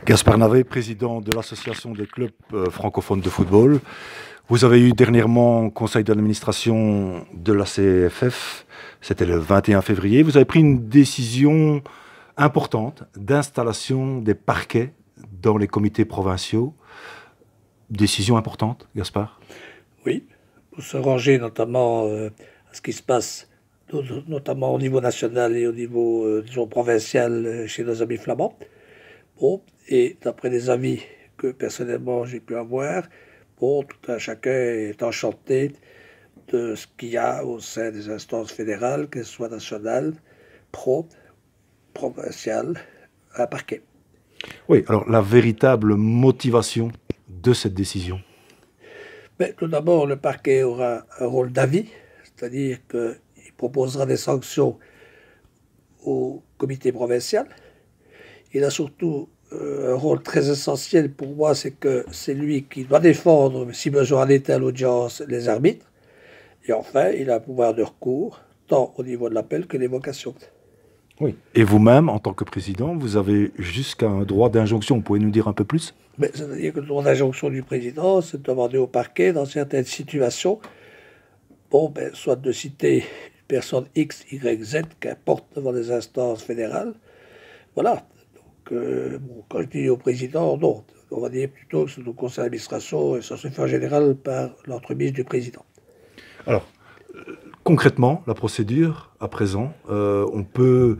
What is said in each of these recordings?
Gaspard Navet, président de l'association des clubs francophones de football. Vous avez eu dernièrement conseil d'administration de la CFF, c'était le 21 février. Vous avez pris une décision importante d'installation des parquets dans les comités provinciaux. Décision importante, Gaspard? Oui, pour se ranger notamment à ce qui se passe, notamment au niveau national et au niveau, disons, provincial chez nos amis flamands. Bon, et d'après les avis que personnellement j'ai pu avoir, bon, tout un chacun est enchanté de ce qu'il y a au sein des instances fédérales, qu'elles soient nationales, provinciales, un parquet. Oui, alors la véritable motivation de cette décision? Mais tout d'abord, le parquet aura un rôle d'avis, c'est-à-dire qu'il proposera des sanctions au comité provincial. Il a surtout un rôle très essentiel pour moi, c'est que c'est lui qui doit défendre, si besoin en est à l'audience, les arbitres. Et enfin, il a un pouvoir de recours, tant au niveau de l'appel que l'évocation. Oui. Et vous-même, en tant que président, vous avez jusqu'à un droit d'injonction. Vous pouvez nous dire un peu plus? Mais c'est-à-dire que le droit d'injonction du président, c'est de demander au parquet, dans certaines situations, bon, ben, soit de citer une personne X, Y, Z, qu'importe devant les instances fédérales. Voilà. Donc, bon, quand je dis au président, non. On va dire plutôt que c'est au conseil d'administration, et ça se fait en général par l'entremise du président. Alors, concrètement, la procédure, à présent, on peut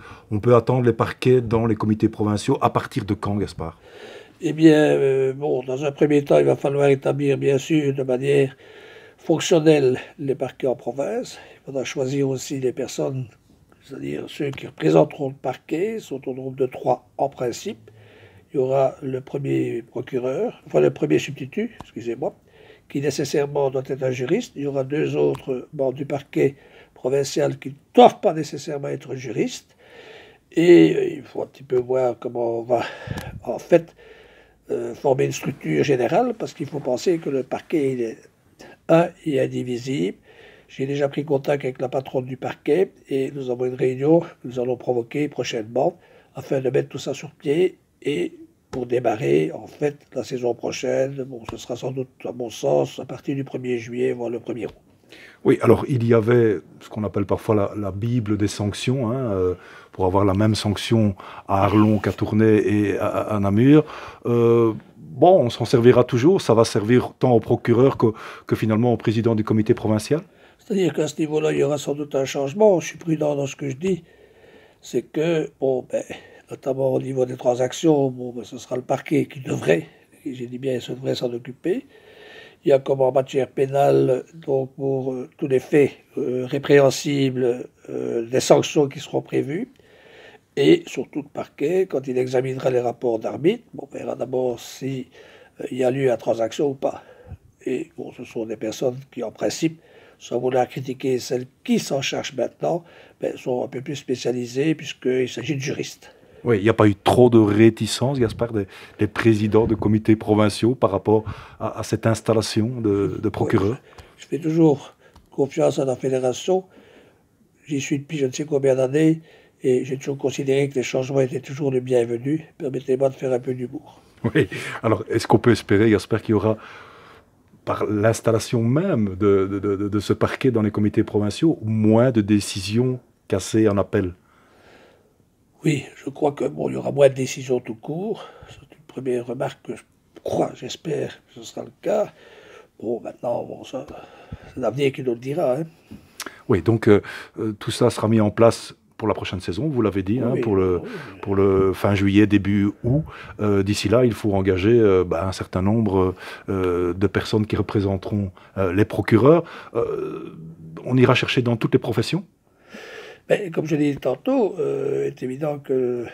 attendre les parquets dans les comités provinciaux à partir de quand, Gaspard? Eh bien, bon, dans un premier temps, il va falloir établir, bien sûr, de manière fonctionnelle, les parquets en province. Il faudra choisir aussi les personnes, c'est-à-dire ceux qui représenteront le parquet, sont au nombre de 3 en principe. Il y aura le premier procureur, enfin le premier substitut, excusez-moi, qui nécessairement doit être un juriste. Il y aura 2 autres membres du parquet provincial qui ne doivent pas nécessairement être juristes. Et il faut un petit peu voir comment on va, en fait, former une structure générale, parce qu'il faut penser que le parquet, il est et indivisible. J'ai déjà pris contact avec la patronne du parquet et nous avons une réunion que nous allons provoquer prochainement afin de mettre tout ça sur pied et pour démarrer en fait la saison prochaine. Bon, ce sera sans doute à mon sens à partir du 1er juillet, voire le 1er août. Oui, alors il y avait ce qu'on appelle parfois la Bible des sanctions, hein, pour avoir la même sanction à Arlon qu'à Tournai et à Namur. Bon, on s'en servira toujours, ça va servir tant au procureur que finalement au président du comité provincial? C'est-à-dire qu'à ce niveau-là, il y aura sans doute un changement. Je suis prudent dans ce que je dis. C'est que, bon, ben, notamment au niveau des transactions, bon, ben, ce sera le parquet qui devrait, et j'ai dit bien, il se devrait s'en occuper. Il y a comme en matière pénale, donc pour tous les faits répréhensibles, des sanctions qui seront prévues. Et surtout le parquet, quand il examinera les rapports d'arbitre, bon, on verra d'abord s'il y a lieu à transaction ou pas. Et bon, ce sont des personnes qui, en principe, sans vouloir critiquer celles qui s'en chargent maintenant, ben, sont un peu plus spécialisées puisqu'il s'agit de juristes. Oui, il n'y a pas eu trop de réticence, Gaspard, des présidents de comités provinciaux par rapport à cette installation de Ouais, procureur? je fais toujours confiance à la fédération. J'y suis depuis je ne sais combien d'années et j'ai toujours considéré que les changements étaient toujours les bienvenus. Permettez-moi de faire un peu d'humour. Oui, alors est-ce qu'on peut espérer, Gaspard, qu'il y aura, par l'installation même de ce parquet dans les comités provinciaux, moins de décisions cassées en appel? Oui, je crois que bon, il y aura moins de décisions tout court. C'est une première remarque que je crois, j'espère que ce sera le cas. Bon, maintenant, bon, ça, c'est l'avenir qui nous le dira. Hein. Oui, donc tout ça sera mis en place pour la prochaine saison, vous l'avez dit, hein, Oui, oui. pour le fin juillet, début août. D'ici là, il faut engager un certain nombre de personnes qui représenteront les procureurs. On ira chercher dans toutes les professions? Mais comme je l'ai dit tantôt, il est évident que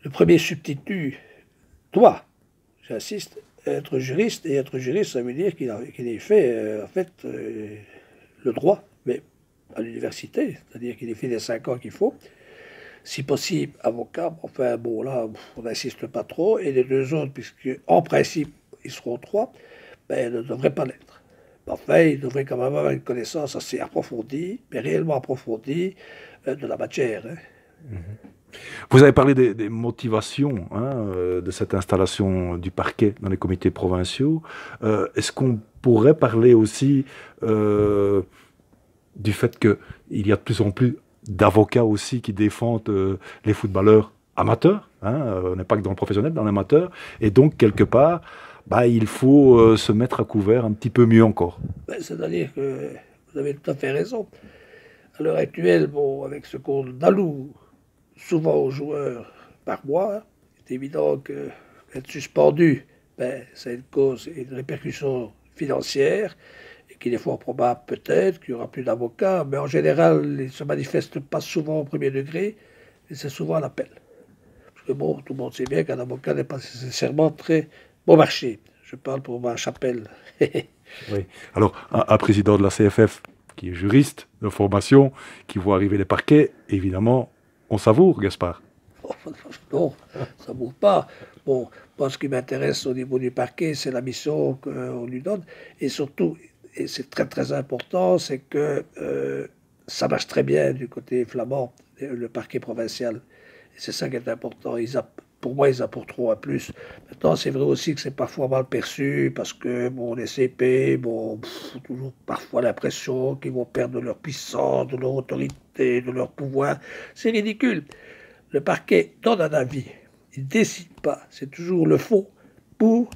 le premier substitut doit, j'insiste, être juriste. Et être juriste, ça veut dire qu'il ait fait, en fait, le droit, mais à l'université, c'est-à-dire qu'il ait fait les 5 ans qu'il faut. Si possible, avocat, enfin bon là, on n'insiste pas trop. Et les 2 autres, puisque en principe, ils seront 3, ben, ne devraient pas l'être. Enfin, ils devraient quand même avoir une connaissance assez approfondie, mais réellement approfondie, de la matière. Hein. Vous avez parlé des motivations de cette installation du parquet dans les comités provinciaux. Est-ce qu'on pourrait parler aussi du fait qu'il y a de plus en plus d'avocats aussi qui défendent les footballeurs amateurs, on n'est pas que dans le professionnel, dans l'amateur, et donc quelque part, il faut se mettre à couvert un petit peu mieux encore. C'est-à-dire que vous avez tout à fait raison. À l'heure actuelle, bon, avec ce qu'on alloue souvent aux joueurs par mois, c'est évident qu'être suspendu, c'est une cause et une répercussion financière, et qu'il est fort probable peut-être qu'il n'y aura plus d'avocats, mais en général, ils ne se manifestent pas souvent au premier degré, et c'est souvent à l'appel. Parce que bon, tout le monde sait bien qu'un avocat n'est pas nécessairement très bon marché. Je parle pour ma chapelle. Oui. Alors, un président de la CFF qui est juriste de formation, qui voit arriver les parquets, évidemment, on savoure, Gaspard. Non, ça ne vaut pas. Bon, moi, ce qui m'intéresse au niveau du parquet, c'est la mission qu'on lui donne. Et surtout, et c'est très très important, c'est que ça marche très bien du côté flamand, le parquet provincial. Et c'est ça qui est important. Pour moi, ils apporteront un plus. Maintenant, c'est vrai aussi que c'est parfois mal perçu parce que bon, les CP, bon, toujours parfois l'impression qu'ils vont perdre de leur puissance, de leur autorité, de leur pouvoir. C'est ridicule. Le parquet donne un avis. Il ne décide pas. C'est toujours le fond pour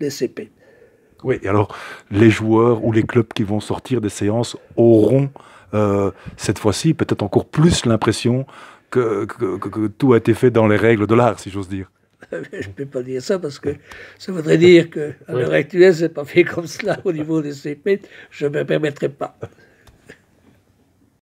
les CP. Oui, et alors les joueurs ou les clubs qui vont sortir des séances auront cette fois-ci peut-être encore plus l'impression que tout a été fait dans les règles de l'art, si j'ose dire. Je ne peux pas dire ça parce que ça voudrait dire qu'à l'heure actuelle, ce n'est pas fait comme cela au niveau des CP. Je ne me permettrai pas.